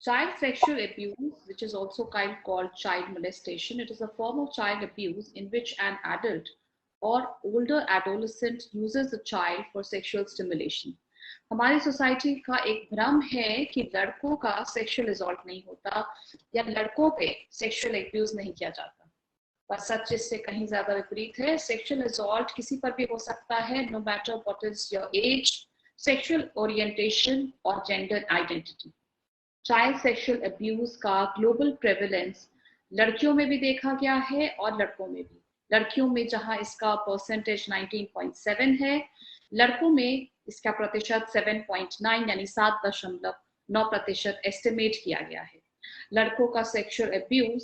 Child sexual abuse, which is also kind called child molestation, it is a form of child abuse in which an adult or older adolescent uses a child for sexual stimulation. हमारी society का एक भ्रम है कि लड़कों का sexual assault नहीं होता या लड़कों पे सेक्सुअल एब्यूज नहीं किया जाता, पर सच इससे कहीं ज्यादा विपरीत है। सेक्सुअल असॉल्ट किसी पर भी हो सकता है, no matter what is your age, sexual orientation और gender identity. Child sexual abuse का ग्लोबल प्रेवलेंस लड़कियों में भी देखा गया है और लड़कों में भी। लड़कियों में जहां इसका परसेंटेज 19.7 है, लड़कों में इसका प्रतिशत 7.9 यानी 7.9% एस्टिमेट किया गया है। लड़कों का सेक्सुअल अब्यूज,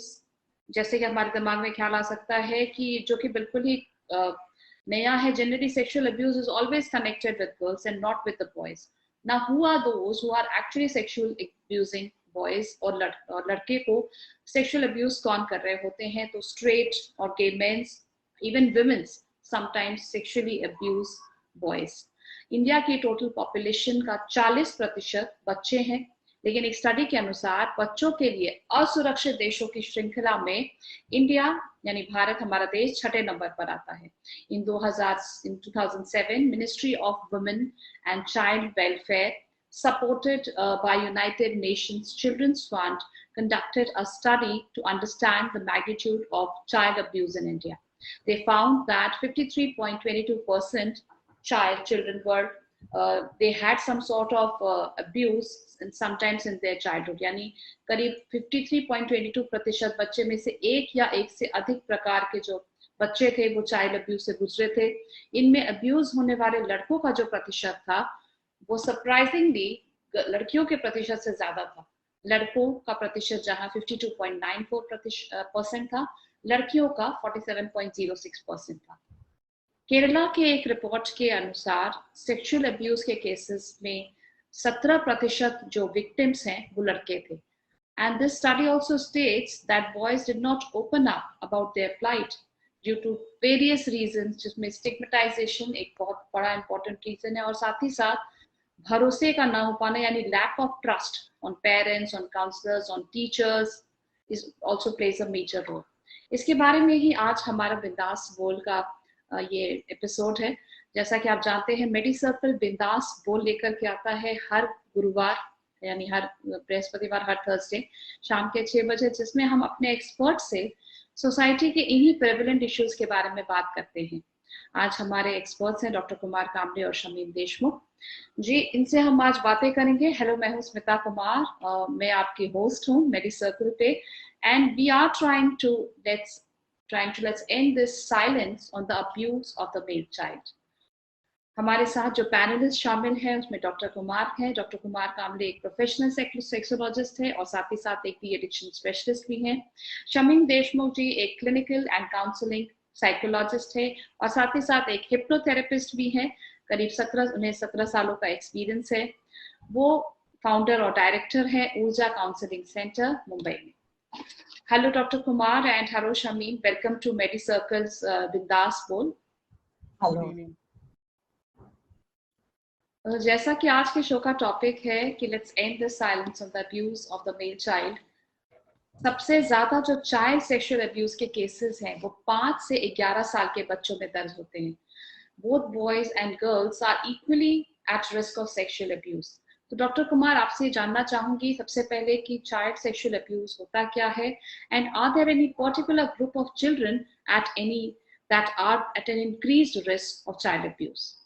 जैसे कि हमारे दिमाग में ख्याल आ सकता है कि जो कि बिल्कुल ही नया है, generally sexual abuse is always connected with girls and not with the boys. Now, who are those who are actually sexual abusing boys और लड़के को sexual abuse कौन कर रहे होते हैं? तो straight और gay men, even women sometimes sexually abuse boys. India की टोटल पॉपुलेशन का 40% बच्चे हैं, लेकिन एक स्टडी के अनुसार बच्चों के लिए असुरक्षित देशों की श्रृंखला में इंडिया यानी भारत, हमारा देश 6 नंबर पर आता है। इन 2007 ministry of women and child welfare supported by United Nations Children's Fund conducted a study to understand the magnitude of child abuse in India. They found that 53.22% children were they had some sort of abuse and sometimes in their childhood, यानी करीब 53.22% बच्चे में से एक या एक से अधिक प्रकार के जो बच्चे थे वो चाइल्ड अब्यूज से गुजरे थे। इनमें अब्यूज होने वाले लड़कों का जो प्रतिशत था वो सरप्राइजिंगली लड़कियों के प्रतिशत से ज्यादा था। लड़कों का प्रतिशत जहां 52.94% था, लड़कियों का 47.06% था। केरला के एक रिपोर्ट के अनुसार सेक्सुअल अब्यूज के केसेस में 17% जो विक्टिम्स हैं वो लड़के थे। And this study also states that boys did not open up about their plight due to various reasons, जिसमें स्टिग्मेटाइजेशन एक बहुत बड़ा इंपॉर्टेंट रीजन है, और साथ ही साथ भरोसे का ना हो पाना यानी lack of trust on parents, on counsellors, on teachers is also plays a major role. इसके बारे में ही आज हमारा बिंदास बोल का ये एपिसोड है। जैसा कि आप जानते हैं, मेडी सर्कल बिंदास बोल लेकर के आता है हर गुरुवार यानी हर बृहस्पतिवार, हर थर्सडे शाम के 6 बजे, जिसमें हम अपने एक्सपर्ट से सोसाइटी के इन्हीं प्रेवलेंट इश्यूज के बारे में बात करते हैं। आज हमारे एक्सपर्ट्स हैं डॉक्टर कुमार कामरे और शमीम देशमुख जी, इनसे हम आज बातें करेंगे। हेलो, मैं हूं स्मिता कुमार, मैं आपकी होस्ट हूं मेडी सर्कल पे, and we are trying to let's end this silence on the abuse of the male child. हमारे साथ जो पैनलिस्ट शामिल हैं उसमें डॉक्टर कुमार हैं। डॉक्टर कुमार कामरे एक प्रोफेशनल सेक्सोलॉजिस्ट है और साथ ही साथ एक एडिक्शन स्पेशलिस्ट भी हैं। शमीम देशमुख जी एक क्लिनिकल एंड काउंसलिंग साइकोलॉजिस्ट है और साथ ही साथ एक हिप्नोथेरेपिस्ट भी हैं। करीब 17 सालों का एक्सपीरियंस है। वो फाउंडर और डायरेक्टर हैं ऊर्जा काउंसलिंग सेंटर मुंबई में। Hello doctor Kumar and hello Shamim, welcome to Medi Circles Bindaas Bol. Hello. जैसा कि आज के शो का टॉपिक है कि let's end the silence on the abuse of the male child, सबसे ज्यादा जो चाइल्ड सेक्सुअल अब्यूज के केसेस हैं वो 5 से 11 साल के बच्चों में दर्ज होते हैं। Both boys and girls are equally at risk of sexual abuse. तो डॉक्टर कुमार, आपसे जानना चाहूंगी सबसे पहले कि चाइल्ड सेक्सुअल अब्यूज होता क्या है, and are there any particular group of children that are at an increased risk of child abuse?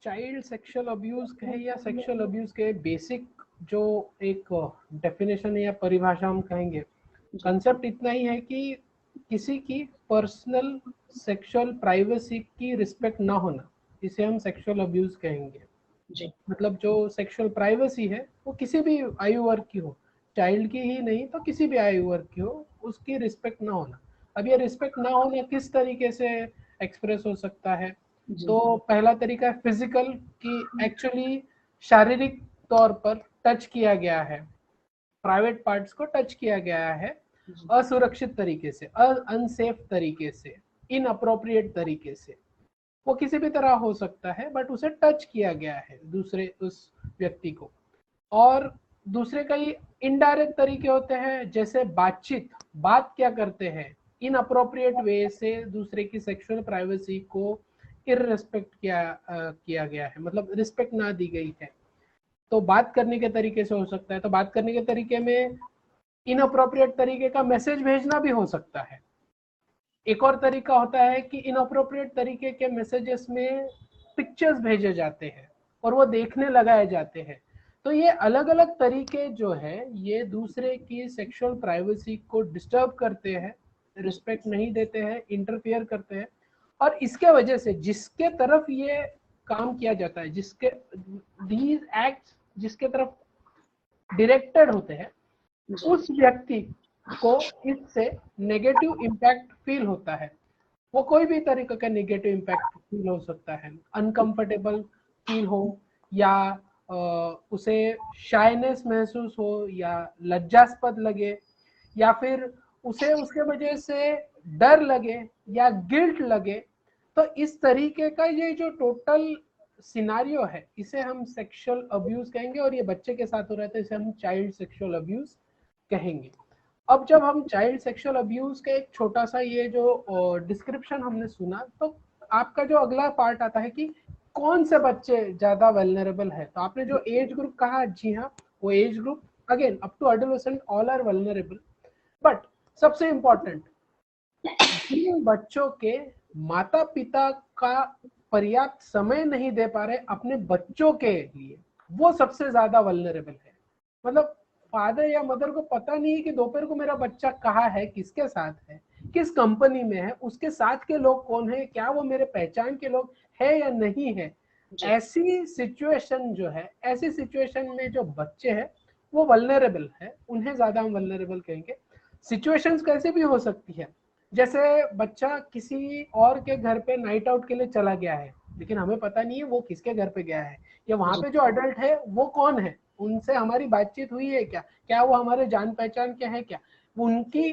Child sexual abuse कहे या सेक्सुअल अब्यूज के बेसिक जो एक डेफिनेशन या परिभाषा हम कहेंगे, कंसेप्ट इतना ही है कि किसी की पर्सनल सेक्सुअल प्राइवेसी की रिस्पेक्ट ना होना, इसे हम सेक्सुअल अब्यूज कहेंगे जी। मतलब जो सेक्सुअल प्राइवेसी है वो किसी भी आयु वर्ग की हो, चाइल्ड की ही नहीं तो किसी भी आयु वर्ग की हो, उसकी रिस्पेक्ट ना होना। अब ये रिस्पेक्ट ना होना किस तरीके से एक्सप्रेस हो सकता है? तो पहला तरीका है फिजिकल, कि एक्चुअली शारीरिक तौर पर टच किया गया है, प्राइवेट पार्ट्स को टच किया गया है असुरक्षित तरीके से, अनसेफ तरीके से, इनअप्रोप्रिएट तरीके से। वो किसी भी तरह हो सकता है, बट उसे टच किया गया है दूसरे उस व्यक्ति को। और दूसरे कई इनडायरेक्ट तरीके होते हैं, जैसे बात क्या करते हैं, इनअप्रोप्रिएट वे से दूसरे की सेक्सुअल प्राइवेसी को इररिस्पेक्ट किया गया है, मतलब रिस्पेक्ट ना दी गई है। तो बात करने के तरीके से हो सकता है। तो बात करने के तरीके में इनअप्रोप्रिएट तरीके का मैसेज भेजना भी हो सकता है। एक और तरीका होता है कि इनअप्रोप्रिएट तरीके के मैसेजेस में पिक्चर्स भेजे जाते हैं और वो देखने लगाए जाते हैं। तो ये अलग अलग तरीके जो है ये दूसरे की सेक्सुअल प्राइवेसी को डिस्टर्ब करते हैं, रिस्पेक्ट नहीं देते हैं, इंटरफियर करते हैं। और इसके वजह से जिसके तरफ ये काम किया जाता है, जिसके दीज एक्ट्स जिसके तरफ डायरेक्टेड होते हैं, उस व्यक्ति को इससे नेगेटिव इम्पैक्ट फील होता है। वो कोई भी तरीके का नेगेटिव इम्पैक्ट फील हो सकता है, अनकंफर्टेबल फील हो, या उसे शाइनेस महसूस हो, या लज्जास्पद लगे, या फिर उसे उसके वजह से डर लगे या गिल्ट लगे। तो इस तरीके का ये जो टोटल सिनारियो है इसे हम सेक्सुअल अब्यूज कहेंगे, और ये बच्चे के साथ हो रहा है तो इसे हम चाइल्ड सेक्सुअल अब्यूज कहेंगे। अब जब हम चाइल्ड सेक्सुअल अब्यूज का एक छोटा सा ये जो डिस्क्रिप्शन हमने सुना, तो आपका जो अगला पार्ट आता है कि कौन से बच्चे ज्यादा वेलनरेबल है। तो आपने जो एज ग्रुप कहा, जी हाँ, वो age group again up to adolescent all are vulnerable. But सबसे इंपॉर्टेंट, जिन बच्चों के माता पिता का पर्याप्त समय नहीं दे पा रहे अपने बच्चों के लिए, वो सबसे ज्यादा वल्नरेबल है। मतलब फादर या मदर को पता नहीं है कि दोपहर को मेरा बच्चा कहाँ है, किसके साथ है, किस कंपनी में है, उसके साथ के लोग कौन है, क्या वो मेरे पहचान के लोग है या नहीं है। ऐसी सिचुएशन जो है, ऐसी सिचुएशन में जो बच्चे हैं वो वल्नरेबल है, उन्हें ज्यादा हम वल्नरेबल कहेंगे। सिचुएशंस कैसे भी हो सकती है, जैसे बच्चा किसी और के घर पे नाइट आउट के लिए चला गया है, लेकिन हमें पता नहीं है वो किसके घर पे गया है, या वहां पे जो अडल्ट है वो कौन है, उनसे हमारी बातचीत हुई है क्या, क्या वो हमारे जान पहचान के हैं क्या, उनकी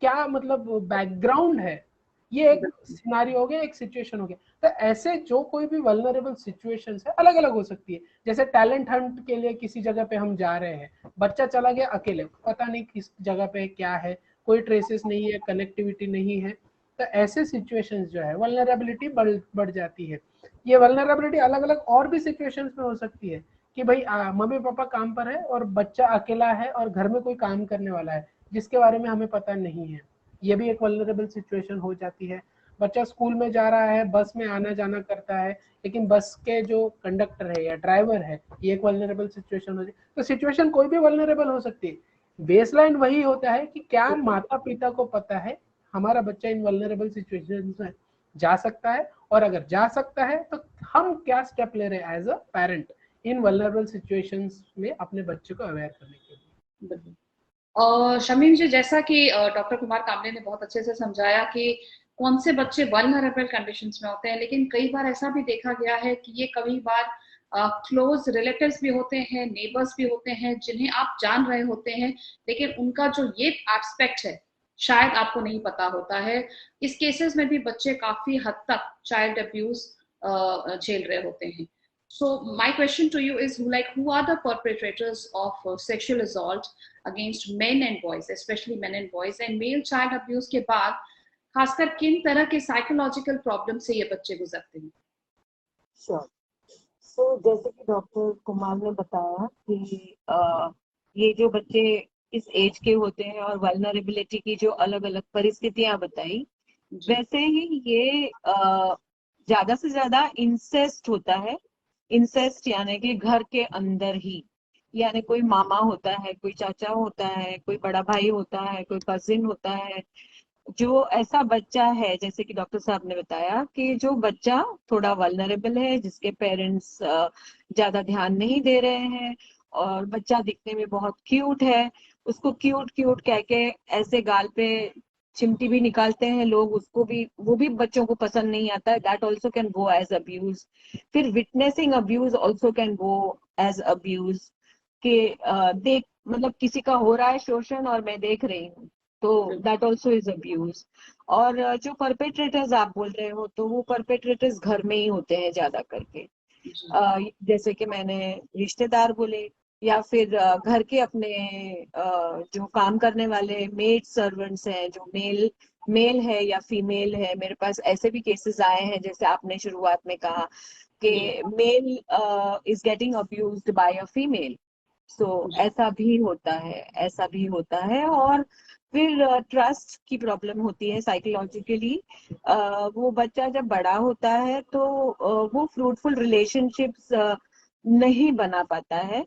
क्या मतलब बैकग्राउंड है। ये एक सिनारियो हो गया, एक सिचुएशन हो गया। तो ऐसे जो कोई भी वल्नरेबल सिचुएशंस है अलग अलग हो सकती है। जैसे टैलेंट हंट के लिए किसी जगह पे हम जा रहे हैं, बच्चा चला गया अकेले, पता नहीं किस जगह पे क्या है, कोई ट्रेसेस नहीं है, कनेक्टिविटी नहीं है। तो ऐसे सिचुएशंस जो है वल्नरेबिलिटी बढ़ जाती है। ये वल्नरेबिलिटी अलग अलग और भी सिचुएशंस में हो सकती है कि भाई मम्मी पापा काम पर है और बच्चा अकेला है और घर में कोई काम करने वाला है जिसके बारे में हमें पता नहीं है, ये भी एक वल्नरेबल सिचुएशन हो जाती है। बच्चा स्कूल में जा रहा है, बस में आना जाना करता है, लेकिन बस के जो कंडक्टर है या ड्राइवर है, ये एक वल्नरेबल सिचुएशन हो जाती है। तो सिचुएशन कोई भी वल्नरेबल हो सकती है। बेसलाइन वही होता है कि क्या माता पिता को पता है हमारा बच्चा इन वल्नरेबल सिचुएशन में जा सकता है, और अगर जा सकता है तो हम क्या स्टेप ले रहे हैं as a parent in vulnerable situations में अपने बच्चे को अवेयर करने के लिए। और शमीम जी, जैसा कि डॉक्टर कुमार कामले ने बहुत अच्छे से समझाया कि कौन से बच्चे वल्नरेबल कंडीशंस में होते हैं, लेकिन कई बार ऐसा भी देखा गया है कि ये कई बार क्लोज रिलेटिव्स भी होते हैं, नेबर्स भी होते हैं जिन्हें आप जान रहे होते हैं, लेकिन उनका जो ये एस्पेक्ट है शायद आपको नहीं पता होता है। इस केसेस में भी बच्चे काफी हद तक चाइल्ड अब्यूज झेल रहे होते हैं। So my question to you is, who are the perpetrators of sexual assault against men and boys, especially men and boys, and male child abuse के बाद खासकर किन तरह के साइकोलॉजिकल प्रॉब्लम से ये बच्चे गुजरते हैं? श्योर। सो जैसे कि डॉक्टर कुमार ने बताया कि ये जो बच्चे इस एज के होते हैं और वल्नरेबिलिटी की जो अलग अलग परिस्थितियां बताई, वैसे ही ये ज्यादा से ज्यादा इंसेस्ट होता है। इंसेस्ट यानी कि घर के अंदर ही, यानी कोई मामा होता है, कोई चाचा होता है, कोई बड़ा भाई होता है, कोई कजिन होता है। जो ऐसा बच्चा है, जैसे कि डॉक्टर साहब ने बताया कि जो बच्चा थोड़ा वल्नरेबल है, जिसके पेरेंट्स ज्यादा ध्यान नहीं दे रहे हैं, और बच्चा दिखने में बहुत क्यूट है, उसको क्यूट क्यूट कह के ऐसे गाल पे चिमटी भी निकालते हैं लोग, उसको भी, वो भी बच्चों को पसंद नहीं आता है। That also can go as abuse. फिर witnessing abuse also can go as abuse, के देख मतलब किसी का हो रहा है शोषण और मैं देख रही हूँ, तो दैट ऑल्सो इज अब्यूज। और जो परपेट्रेटर्स आप बोल रहे हो, तो वो परपेट्रेटर्स घर में ही होते हैं ज्यादा करके। जी जैसे कि मैंने रिश्तेदार बोले, या फिर घर के अपने जो काम करने वाले मेड सर्वेंट्स हैं, जो मेल मेल है या फीमेल है। मेरे पास ऐसे भी केसेस आए हैं, जैसे आपने शुरुआत में कहा कि जी male is getting abused by a female. So जी ऐसा भी होता है, ऐसा भी होता है। और फिर ट्रस्ट की प्रॉब्लम होती है साइकोलॉजिकली। वो बच्चा जब बड़ा होता है तो वो फ्रूटफुल रिलेशनशिप्स नहीं बना पाता है।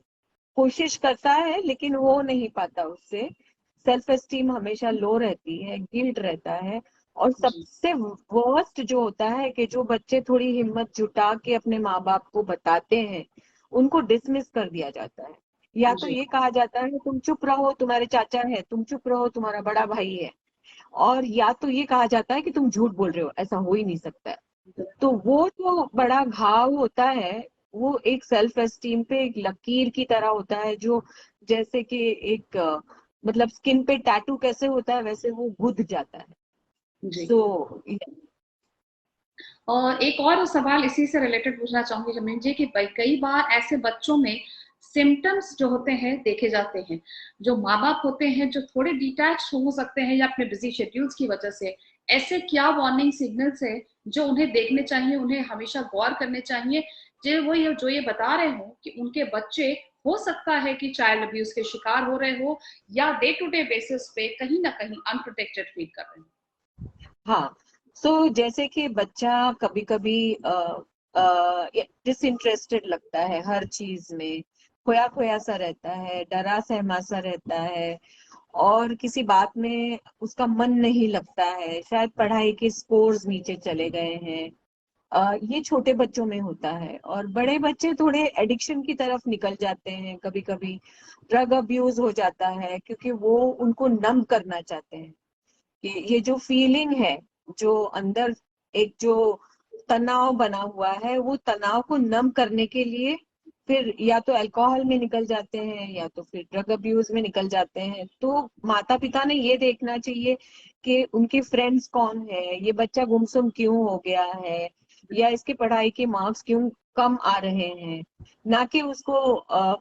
कोशिश करता है लेकिन हो नहीं पाता उससे। सेल्फ एस्टीम हमेशा लो रहती है, गिल्ट रहता है। और जी सबसे वर्स्ट जो होता है कि जो बच्चे थोड़ी हिम्मत जुटा के अपने माँ बाप को बताते हैं, उनको डिसमिस कर दिया जाता है। या तो जी ये कहा जाता है तुम चुप रहो, तुम्हारे चाचा है, तुम चुप रहो, तुम्हारा बड़ा भाई है। और या तो ये कहा जाता है कि तुम झूठ बोल रहे हो, ऐसा हो ही नहीं सकता है। तो वो जो बड़ा घाव होता है, वो एक सेल्फ एस्टीम पे एक लकीर की तरह होता है, जो जैसे कि एक मतलब स्किन पे टैटू कैसे होता है, वैसे वो गुद जाता है। जी। सो और एक और सवाल इसी से रिलेटेड पूछना चाहूंगी जमीन जी कि कई बार ऐसे बच्चों में सिम्टम्स जो होते हैं देखे जाते हैं, जो माँ बाप होते हैं जो थोड़े डिटैच हो सकते हैं या अपने बिजी शेड्यूल्स की वजह से, ऐसे क्या वार्निंग सिग्नल्स है जो उन्हें देखने चाहिए, उन्हें हमेशा गौर करने चाहिए, जो ये बता रहे हो कि उनके बच्चे हो सकता है कि चाइल्ड अब्यूज के शिकार हो रहे हो या डे टू डे बेसिस पे कहीं ना कहीं अनप्रोटेक्टेड फील कर रहे हो? हाँ। सो जैसे कि बच्चा कभी कभी डिसइंटरेस्टेड लगता है हर चीज में, खोया खोया सा रहता है, डरा सहमा सा रहता है, और किसी बात में उसका मन नहीं लगता है, शायद पढ़ाई के स्कोर्स नीचे चले गए हैं। ये छोटे बच्चों में होता है। और बड़े बच्चे थोड़े एडिक्शन की तरफ निकल जाते हैं, कभी कभी ड्रग अब्यूज हो जाता है, क्योंकि वो उनको नम करना चाहते हैं कि ये जो फीलिंग है, जो अंदर एक जो तनाव बना हुआ है, वो तनाव को नम करने के लिए फिर या तो अल्कोहल में निकल जाते हैं या तो फिर ड्रग अब्यूज में निकल जाते हैं। तो माता पिता ने ये देखना चाहिए कि उनके फ्रेंड्स कौन है, ये बच्चा गुमसुम क्यों हो गया है, या इसके पढ़ाई के मार्क्स क्यों कम आ रहे हैं। ना कि उसको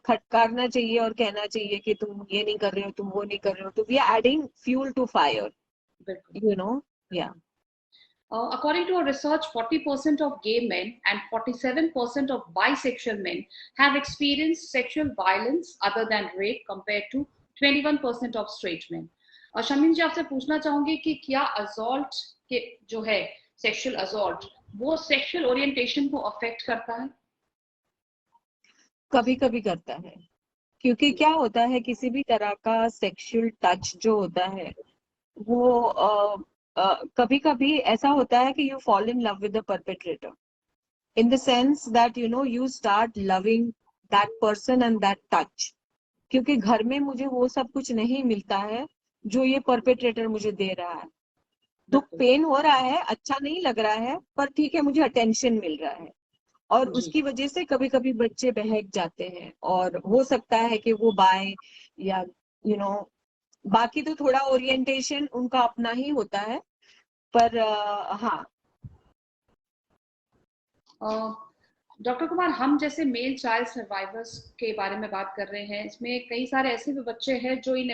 फटकारना चाहिए और कहना चाहिए कि तुम ये नहीं कर रहे हो, तुम वो नहीं कर रहे हो। तो we are adding fuel to fire, बिल्कुल। you know. Yeah. According to a research, 40% of gay men and 47% of bisexual men have experienced sexual violence other than rape compared to 21% of straight men. और शमीम जी आपसे पूछना चाहूंगी कि क्या assault के जो है सेक्सुअल असॉल्ट वो सेक्सुअल ओरिएंटेशन को अफेक्ट करता है? कभी कभी करता है, क्योंकि क्या होता है, किसी भी तरह का सेक्सुअल टच जो होता है वो कभी कभी ऐसा होता है कि you fall in love with the perpetrator, in the sense that you start loving that person and that touch. क्योंकि घर में मुझे वो सब कुछ नहीं मिलता है जो ये परपेट्रेटर मुझे दे रहा है। दुख बिल्कुल। पेन हो रहा है, अच्छा नहीं लग रहा है, पर ठीक है, मुझे अटेंशन मिल रहा है। और जी उसकी वजह से कभी कभी बच्चे बहक जाते हैं, और हो सकता है कि वो बाय या यू नो बाकी तो थोड़ा ओरिएंटेशन उनका अपना ही होता है। पर हाँ। डॉक्टर कुमार, हम जैसे मेल चाइल्ड सर्वाइवर्स के बारे में बात कर रहे हैं, इसमें कई सारे ऐसे भी बच्चे हैं जो इन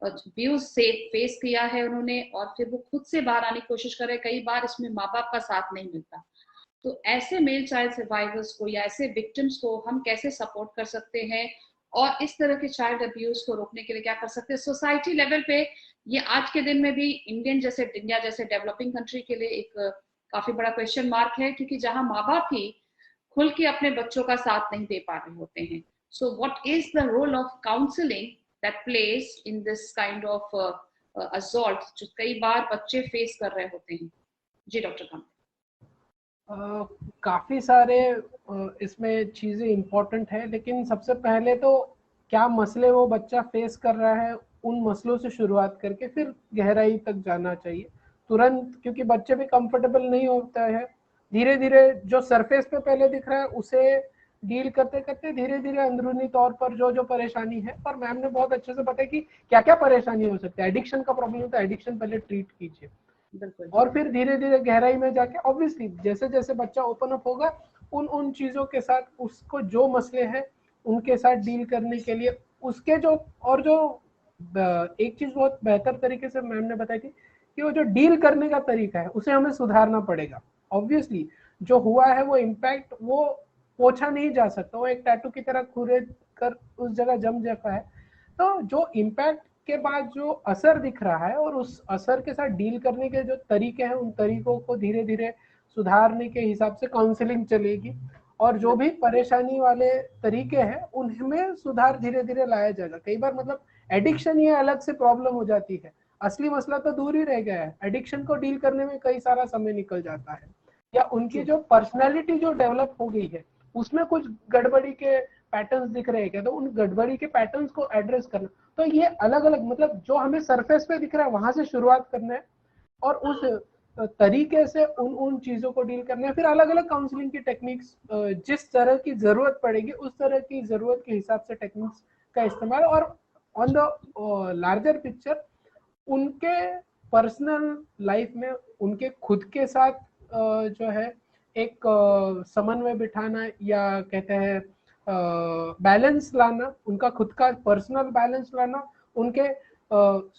अब्यूज से फेस किया है उन्होंने और फिर वो खुद से बाहर आने की कोशिश कर रहे हैं। कई बार इसमें माँ बाप का साथ नहीं मिलता। तो ऐसे मेल चाइल्ड सर्वाइवर्स को या ऐसे विक्टिम्स को हम कैसे सपोर्ट कर सकते हैं और इस तरह के चाइल्ड अब्यूज को रोकने के लिए क्या कर सकते हैं सोसाइटी लेवल पे? ये आज के दिन में भी इंडिया जैसे डेवलपिंग कंट्री के लिए एक काफी बड़ा क्वेश्चन मार्क है, क्योंकि जहां माँ बाप ही खुल के अपने बच्चों का साथ नहीं दे पा रहे होते हैं। So what is the role of counselling that place in this kind of assault जो कई बार बच्चे फेस कर रहे होते हैं? जी डॉक्टर खान। काफ़ी सारे इसमें चीज़ें इम्पोर्टेंट है, लेकिन सबसे पहले तो क्या मसले वो बच्चा फेस कर रहा है, उन मसलों से शुरुआत करके फिर गहराई तक जाना चाहिए तुरंत, क्योंकि बच्चे भी कंफर्टेबल नहीं होता है। धीरे धीरे जो सरफेस पे पहले दिख रहा है उसे डील करते करते धीरे धीरे अंदरूनी तौर पर जो जो परेशानी है, और मैम ने बहुत अच्छे से बताया कि क्या क्या परेशानी हो सकती है। एडिक्शन का प्रॉब्लम है तो एडिक्शन पहले ट्रीट कीजिए, बिल्कुल। और फिर धीरे धीरे गहराई में जाके ऑब्वियसली जैसे जैसे बच्चा ओपन अप होगा उन उन चीजों के साथ उसको जो मसले हैं उनके साथ डील करने के लिए उसके जो, और जो एक चीज बहुत बेहतर तरीके से मैम ने बताई थी कि वो जो डील करने का तरीका है उसे हमें सुधारना पड़ेगा। ऑब्वियसली जो हुआ है वो इम्पैक्ट वो पोछा नहीं जा सकता, वो एक टैटू की तरह खुरेद कर उस जगह जम जाता है। तो जो इम्पैक्ट के बाद जो असर दिख रहा है और उस असर के साथ डील करने के जो तरीके हैं उन तरीकों को धीरे धीरे सुधारने के हिसाब से काउंसलिंग चलेगी, और जो भी परेशानी वाले तरीके हैं उनमें सुधार धीरे धीरे लाया जाएगा। कई बार मतलब एडिक्शन ये अलग से प्रॉब्लम हो जाती है, असली मसला तो दूर ही रह गया है, एडिक्शन को डील करने में कई सारा समय निकल जाता है, या उनकी जो पर्सनैलिटी जो डेवलप हो गई है उसमें कुछ गड़बड़ी के पैटर्न्स दिख रहे हैं, तो उन गड़बड़ी के पैटर्न्स को एड्रेस करना। तो ये अलग अलग मतलब जो हमें सरफेस पे दिख रहा है वहां से शुरुआत करना है, और उस तरीके से उन उन चीजों को डील करना है। फिर अलग अलग काउंसलिंग की टेक्निक्स जिस तरह की जरूरत पड़ेगी उस तरह की जरूरत के हिसाब से टेक्निक्स का इस्तेमाल, और ऑन द लार्जर पिक्चर उनके पर्सनल लाइफ में उनके खुद के साथ जो है एक समन्वय बिठाना, या कहते हैं बैलेंस लाना, उनका खुद का पर्सनल बैलेंस लाना, उनके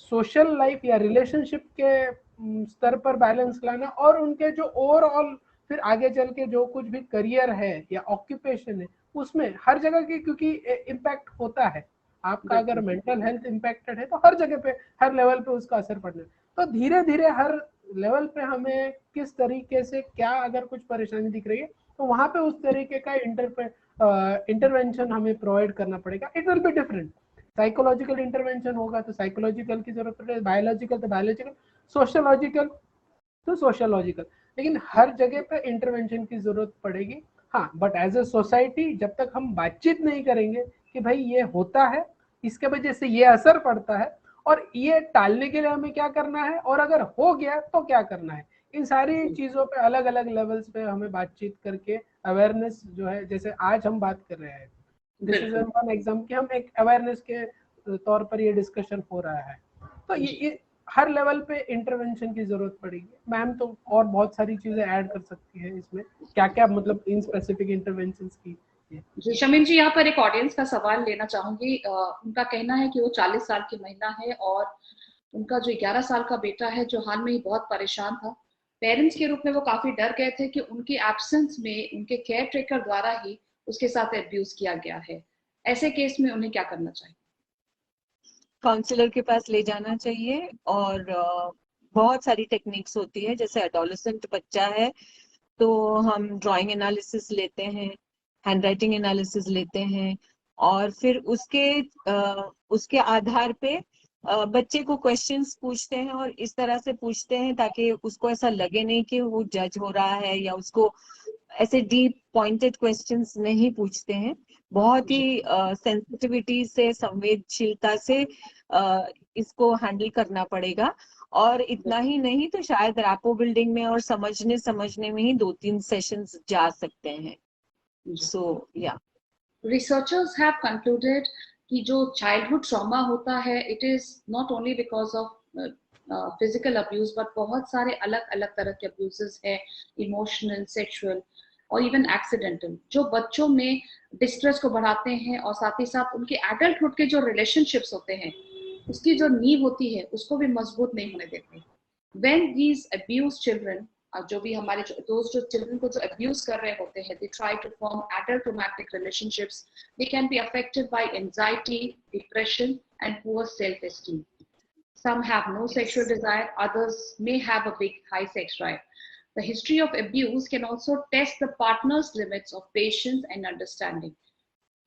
सोशल लाइफ या रिलेशनशिप के स्तर पर बैलेंस लाना, और उनके जो ओवरऑल फिर आगे चल के जो कुछ भी करियर है या ऑक्यूपेशन है उसमें हर जगह की, क्योंकि इम्पैक्ट होता है आपका, अगर मेंटल हेल्थ इम्पैक्टेड है तो हर जगह पे हर लेवल पे उसका असर पड़ना है। तो धीरे धीरे हर लेवल पे हमें किस तरीके से क्या अगर कुछ परेशानी दिख रही है तो वहां पे उस तरीके का इंटरवेंशन हमें प्रोवाइड करना पड़ेगा। It will be different, psychological intervention होगा तो साइकोलॉजिकल की जरूरत पड़ेगी, बायोलॉजिकल तो बायोलॉजिकल, सोशियोलॉजिकल तो सोशियोलॉजिकल, लेकिन हर जगह पे इंटरवेंशन की जरूरत पड़ेगी। हाँ, बट एज ए सोसाइटी जब तक हम बातचीत नहीं करेंगे कि भाई ये होता है, इसके वजह से ये असर पड़ता है, और ये टालने के लिए हमें क्या करना है, और अगर हो गया तो क्या करना है, इन सारी चीजों पे अलग अलग लेवल्स पे हमें बातचीत करके अवेयरनेस जो है, जैसे आज हम बात कर रहे हैं, दिस इज वन एग्जाम कि हम एक अवेयरनेस के तौर पर ये डिस्कशन हो रहा है। तो ये हर लेवल पे इंटरवेंशन की जरूरत पड़ेगी। मैम तो और बहुत सारी चीजें ऐड कर सकती है इसमें, क्या क्या मतलब इन स्पेसिफिक इंटरवेंशंस की। जी शमीम जी, यहाँ पर एक ऑडियंस का सवाल लेना चाहूंगी। उनका कहना है कि वो 40 साल की महिला है और उनका जो 11 साल का बेटा है जो हाल में ही बहुत परेशान था, पेरेंट्स के रूप में वो काफी डर गए थे कि उनके एब्सेंस में उनके केयर टेकर द्वारा ही उसके साथ एब्यूज किया गया है। ऐसे केस में उन्हें क्या करना चाहिए? काउंसलर के पास ले जाना चाहिए, और बहुत सारी टेक्निक्स होती है। जैसे एडोलेसेंट बच्चा है तो हम ड्राइंग एनालिसिस लेते हैं, हैंड राइटिंग एनालिसिस लेते हैं, और फिर उसके आधार पे बच्चे को क्वेश्चंस पूछते हैं, और इस तरह से पूछते हैं ताकि उसको ऐसा लगे नहीं कि वो जज हो रहा है, या उसको ऐसे डीप पॉइंटेड क्वेश्चंस नहीं पूछते हैं। बहुत ही सेंसिटिविटी से, संवेदनशीलता से इसको हैंडल करना पड़ेगा। और इतना ही नहीं तो शायद रैपो बिल्डिंग में और समझने में ही 2-3 सेशंस जा सकते हैं। सो या रिसर्चर्स हैव कंक्लूडेड कि जो चाइल्डहुड ट्रॉमा होता है, it is not only because of physical abuse, but बहुत सारे अलग अलग तरह के अब्यूजेस हैं, इमोशनल, सेक्सुअल और इवन एक्सीडेंटल, जो बच्चों में डिस्ट्रेस को बढ़ाते हैं और साथ ही साथ उनके एडल्टहुड के जो रिलेशनशिप्स होते हैं उसकी जो नींव होती है उसको भी मजबूत नहीं होने देते। When these abused children, जो भी हमारे दोस्त जो चिल्ड्रन को जो अब्यूज कर रहे होते हैं, they try to form adult romantic relationships, they can be affected by anxiety, depression and poor self-esteem. Some have no sexual desire, others may have a big high sex drive. The history of abuse can also test the partner's limits of patience and understanding.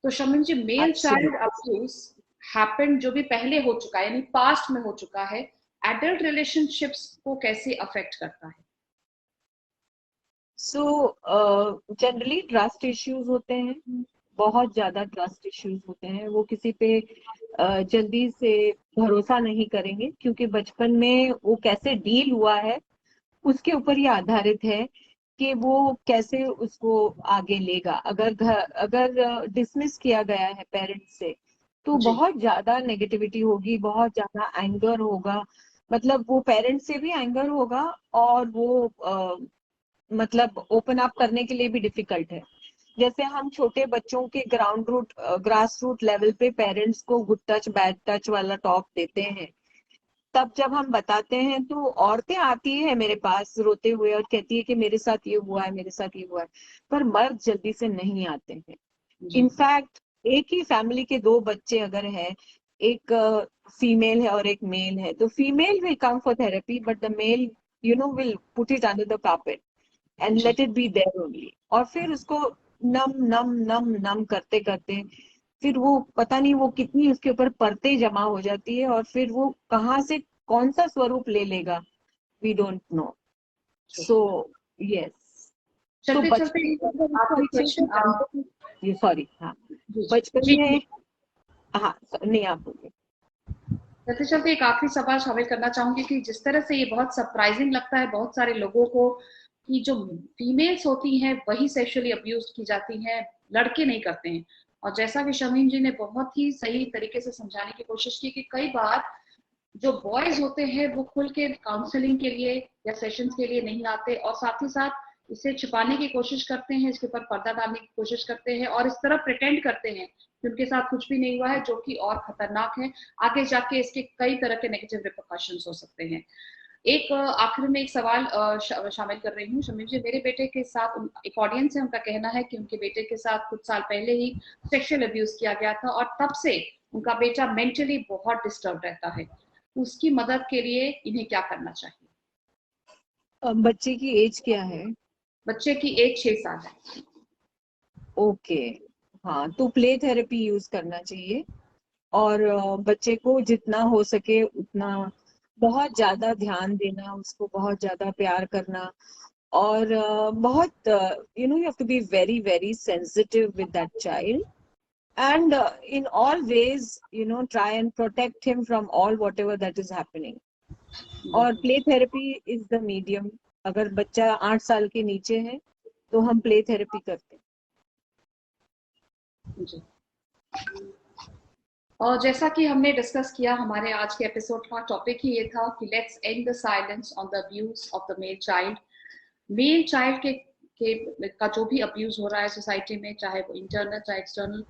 तो शमीम जी, male child abuse happened जो भी पहले हो चुका है, यानी past में हो चुका है, एडल्ट रिलेशनशिप्स को कैसे अफेक्ट करता है? सो जनरली ट्रस्ट इश्यूज होते हैं, बहुत ज्यादा ट्रस्ट इश्यूज होते हैं। वो किसी पे जल्दी से भरोसा नहीं करेंगे, क्योंकि बचपन में वो कैसे डील हुआ है उसके ऊपर ये आधारित है कि वो कैसे उसको आगे लेगा। अगर डिसमिस किया गया है पेरेंट्स से तो जी बहुत ज्यादा नेगेटिविटी होगी, बहुत ज्यादा एंगर होगा, मतलब वो पेरेंट्स से भी एंगर होगा और वो मतलब ओपन अप करने के लिए भी डिफिकल्ट है। जैसे हम छोटे बच्चों के ग्रास रूट लेवल पे पेरेंट्स को गुड टच बैड टच वाला टॉक देते हैं, तब जब हम बताते हैं तो औरतें आती है मेरे पास रोते हुए और कहती है कि मेरे साथ ये हुआ है, मेरे साथ ये हुआ है, पर मर्द जल्दी से नहीं आते हैं। जी इनफैक्ट एक ही फैमिली के दो बच्चे अगर हैं, एक फीमेल है और एक मेल है, तो female will come for therapy but the male will put it under the carpet and जी let it be there only, और फिर उसको नम नम नम नम करते करते फिर वो पता नहीं वो कितनी उसके ऊपर परतें जमा हो जाती है और फिर वो कहाँ से कौन सा स्वरूप ले लेगा, we don't know. So yes, तो चलते चलते बचपन में अगर इसको आखिरी अच्छे से क्वेश्चन। ये सॉरी हाँ, जी बचपन जी में जी हाँ नहीं आप बोलिए। चलते चलते एक आखिरी सवाल शामिल करना चाहूंगी कि जिस तरह से ये बहुत सरप्राइजिंग लगता है बहुत सारे लोगों को कि जो फीमेल्स होती हैं वही सेक्सुअली अब्यूज की जाती हैं, लड़के नहीं करते हैं। और जैसा कि शमीम जी ने बहुत ही सही तरीके से समझाने की कोशिश की कि कई बार जो बॉयज होते हैं वो खुल के काउंसलिंग के लिए या सेशंस के लिए नहीं आते और साथ ही साथ इसे छिपाने की कोशिश करते हैं, इसके ऊपर पर्दा डालने की कोशिश करते हैं और इस तरह प्रिटेंड करते हैं कि उनके साथ कुछ भी नहीं हुआ है, जो कि और खतरनाक है। आगे जाके इसके कई तरह के नेगेटिव रिपरकशंस हो सकते हैं। एक आखिर में एक सवाल शामिल कर रही हूँ शमीम जी। मेरे बेटे के साथ एक ऑडियंस है, उनका कहना है कि उनके बेटे के साथ कुछ साल पहले ही सेक्सुअल अब्यूज किया गया था और तब से उनका बेटा मेंटली बहुत डिस्टर्ब रहता है। उसकी मदद के लिए इन्हें क्या करना चाहिए? बच्चे की एज क्या है? बच्चे की एज 6 साल है। ओके, हाँ तो प्ले थेरेपी यूज करना चाहिए और बच्चे को जितना हो सके उतना बहुत ज्यादा ध्यान देना, उसको बहुत ज्यादा प्यार करना और बहुत you have to be very very sensitive with that child and in all ways try and protect him from all whatever that is happening. और play therapy is the medium. अगर बच्चा 8 साल के नीचे है तो हम प्ले थेरेपी करते हैं। जी। और जैसा कि हमने डिस्कस किया, हमारे आज के एपिसोड का टॉपिक ही ये था कि let's end the silence on the abuse of the male child. Male child का जो भी अब्यूज हो रहा है सोसाइटी में, चाहे वो इंटरनल चाहे एक्सटर्नल,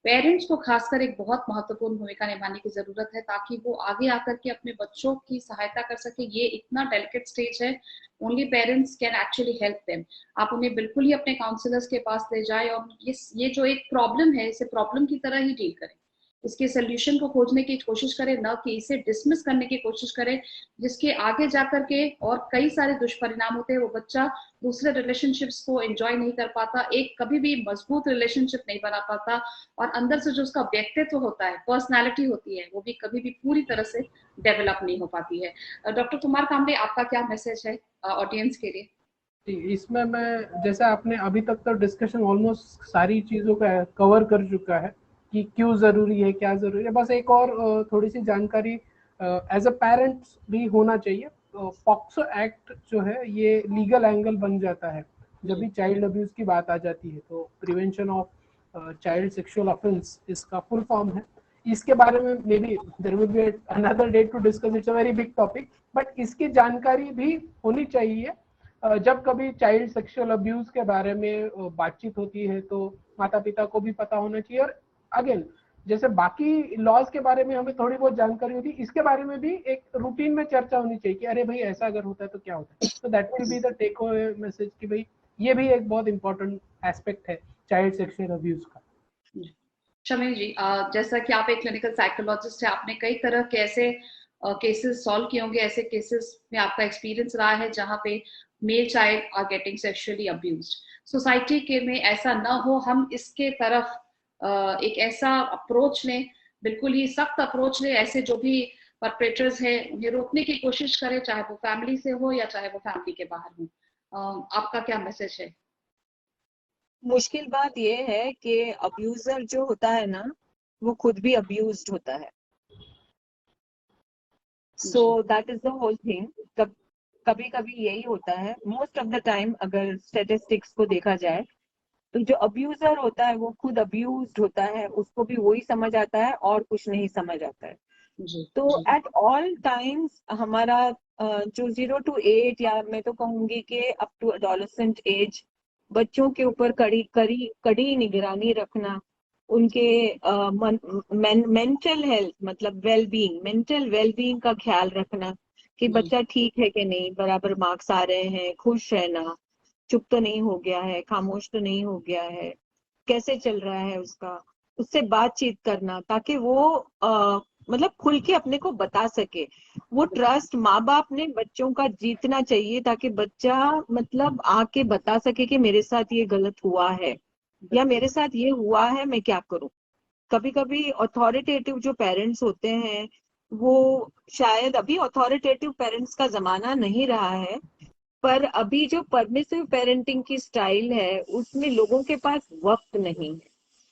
पेरेंट्स को खासकर एक बहुत महत्वपूर्ण भूमिका निभाने की जरूरत है ताकि वो आगे आकर के अपने बच्चों की सहायता कर सके। ये इतना डेलिकेट स्टेज है, only parents can actually help them. आप उन्हें बिल्कुल ही अपने काउंसलर्स के पास ले जाए और ये जो एक प्रॉब्लम है इसे प्रॉब्लम की तरह ही डील करें, इसके सोल्यूशन को खोजने की कोशिश करें, न कि इसे डिसमिस करने की कोशिश करें, जिसके आगे जाकर के और कई सारे दुष्परिणाम होते हैं। वो बच्चा दूसरे रिलेशनशिप्स को एंजॉय नहीं कर पाता, एक कभी भी मजबूत रिलेशनशिप नहीं बना पाता और अंदर से जो उसका व्यक्तित्व होता है, पर्सनालिटी होती है, वो भी कभी भी पूरी तरह से डेवलप नहीं हो पाती है। डॉक्टर कुमार कामड़े, आपका क्या मैसेज है ऑडियंस के लिए? इसमें मैं जैसे आपने अभी तक तो डिस्कशन ऑलमोस्ट सारी चीज़ों का कवर कर चुका है कि क्यों ज़रूरी है, क्या ज़रूरी है। बस एक और थोड़ी सी जानकारी एज अ पेरेंट्स भी होना चाहिए। पॉक्सो एक्ट जो है ये लीगल एंगल बन जाता है जब भी चाइल्ड अब्यूज की बात आ जाती है। तो prevention of child sexual offence इसका फुल फॉर्म है। इसके बारे में may be there will be another day to discuss, it's a very big topic, but इसकी जानकारी भी होनी चाहिए। जब कभी चाइल्ड सेक्सुअल अब्यूज के बारे में बातचीत होती है तो माता पिता को भी पता होना चाहिए। और अगेन जैसे बाकी लॉज के बारे में हमें थोड़ी बहुत जानकारी होती है, इसके बारे में भी एक रूटीन में चर्चा होनी चाहिए कि अरे भाई ऐसा अगर होता है तो क्या होता है। तो that will be the takeaway message कि भाई ये भी एक बहुत इंपॉर्टेंट एस्पेक्ट है चाइल्ड सेक्सुअल अब्यूज का। शमीम जी, जैसा कि आप एक क्लिनिकल साइकोलॉजिस्ट है, आपने कई तरह के ऐसे केसेस सॉल्व किए होंगे, ऐसे केसेस में आपका एक्सपीरियंस रहा है जहाँ पे male child are getting sexually abused. Society के में ऐसा ना हो, हम इसके तरफ एक ऐसा अप्रोच लें, बिल्कुल ही सख्त अप्रोच लें, ऐसे जो भी परपेट्रेटर्स है उन्हें रोकने की कोशिश करें, चाहे वो फैमिली से हो या चाहे वो फैमिली के बाहर हो। आपका क्या मैसेज है? मुश्किल बात यह है कि अब्यूजर जो होता है ना वो खुद भी अब्यूज्ड होता है। So that is the whole thing. कभी कभी यही होता है, मोस्ट ऑफ द टाइम अगर स्टेटिस्टिक्स को देखा जाए तो जो अब्यूजर होता है वो खुद अब्यूज्ड होता है, उसको भी वही समझ आता है और कुछ नहीं समझ आता है। जी तो जी एट ऑल टाइम्स हमारा जो 0 to 8 या मैं तो कहूंगी कि अप टू एडोलेसेंट एज बच्चों के ऊपर कड़ी निगरानी रखना, उनके मेंटल हेल्थ मतलब मेंटल वेलबींग का ख्याल रखना कि जी बच्चा ठीक है कि नहीं, बराबर मार्क्स आ रहे हैं, खुश रहना, चुप तो नहीं हो गया है, खामोश तो नहीं हो गया है, कैसे चल रहा है उसका, उससे बातचीत करना ताकि वो मतलब खुल के अपने को बता सके। वो ट्रस्ट माँ बाप ने बच्चों का जीतना चाहिए ताकि बच्चा मतलब आके बता सके कि मेरे साथ ये गलत हुआ है या बिल्कुल मेरे साथ ये हुआ है, मैं क्या करूं। कभी कभी अथॉरिटेटिव जो पेरेंट्स होते हैं वो, शायद अभी अथॉरिटेटिव पेरेंट्स का जमाना नहीं रहा है, पर अभी जो परमिसिव पेरेंटिंग की स्टाइल है उसमें लोगों के पास वक्त नहीं है।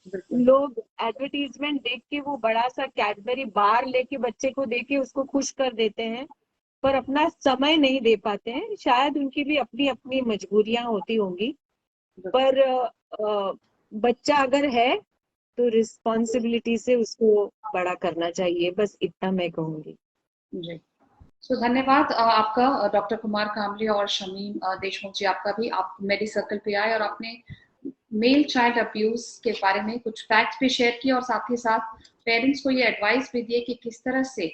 बिल्कुल लोग एडवर्टीजमेंट देख के वो बड़ा सा कैडबरी बार लेके बच्चे को देके उसको खुश कर देते हैं, पर अपना समय नहीं दे पाते हैं। शायद उनकी भी अपनी अपनी मजबूरियां होती होंगी, बिल्कुल पर बच्चा अगर है तो रिस्पॉन्सिबिलिटी से उसको बड़ा करना चाहिए, बस इतना मैं कहूंगी। जी। सो धन्यवाद आपका डॉक्टर कुमार कामले और शमीम देशमुख जी, आपका भी। आप मेरी सर्कल पे आए और आपने मेल चाइल्ड अब्यूज के बारे में कुछ फैक्ट्स भी शेयर किए और साथ ही साथ पेरेंट्स को ये एडवाइस भी दिए कि किस तरह से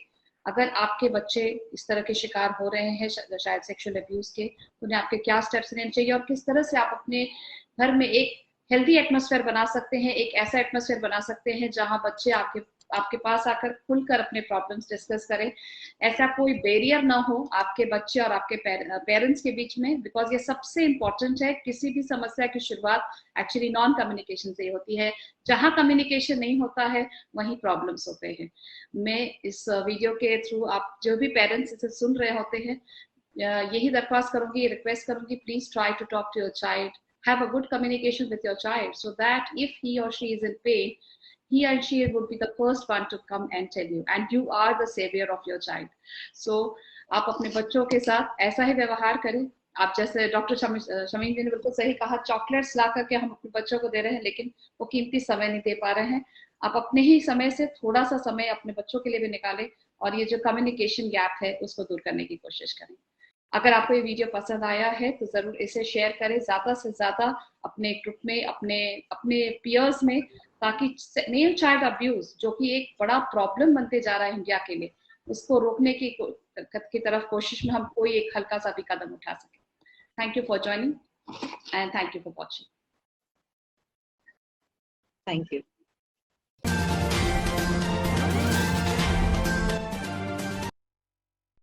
अगर आपके बच्चे इस तरह के शिकार हो रहे हैं शायद सेक्सुअल अब्यूज के, तो उन्हें आपके क्या स्टेप्स लेने चाहिए और किस तरह से आप अपने घर में एक हेल्दी एटमोसफेयर बना सकते हैं, एक ऐसा एटमोसफेयर बना सकते हैं जहां बच्चे आपके आपके पास आकर खुलकर अपने प्रॉब्लम्स डिस्कस करें। ऐसा कोई बैरियर ना हो आपके बच्चे और आपके पेरेंट्स के बीच में, बिकॉज ये सबसे इंपॉर्टेंट है। किसी भी समस्या की शुरुआत एक्चुअली नॉन कम्युनिकेशन से होती है। जहां कम्युनिकेशन नहीं होता है वहीं प्रॉब्लम्स होते हैं। मैं इस वीडियो के थ्रू आप जो भी पेरेंट्स इसे सुन रहे होते हैं, यही दरख्वास्त करूंगी, रिक्वेस्ट करूंगी, please try to talk to your child, have a good communication with your child so that if he or she is in pain, he and she would be the first one to come and tell you, and you are the savior of your child. So आप अपने बच्चों के साथ ऐसा ही व्यवहार करें। आप जैसे डॉक्टर शमीम जी ने बिल्कुल सही कहा, चॉकलेट्स ला करके हम अपने बच्चों को दे रहे हैं लेकिन वो कीमती समय नहीं दे पा रहे हैं। आप अपने ही समय से थोड़ा सा समय अपने बच्चों के लिए भी निकालें और ये जो कम्युनिकेशन गैप है उसको दूर करने की कोशिश करें। अगर आपको ये वीडियो पसंद आया है तो जरूर इसे शेयर करें ज्यादा से ज्यादा अपने ग्रुप में, अपने अपने पियर्स में, ताकि मेल चाइल्ड अब्यूज जो कि एक बड़ा प्रॉब्लम बनते जा रहा है इंडिया के लिए, उसको रोकने की तरफ कोशिश में हम कोई एक हल्का सा भी कदम उठा सके। Thank you for joining and thank you for watching. Thank you.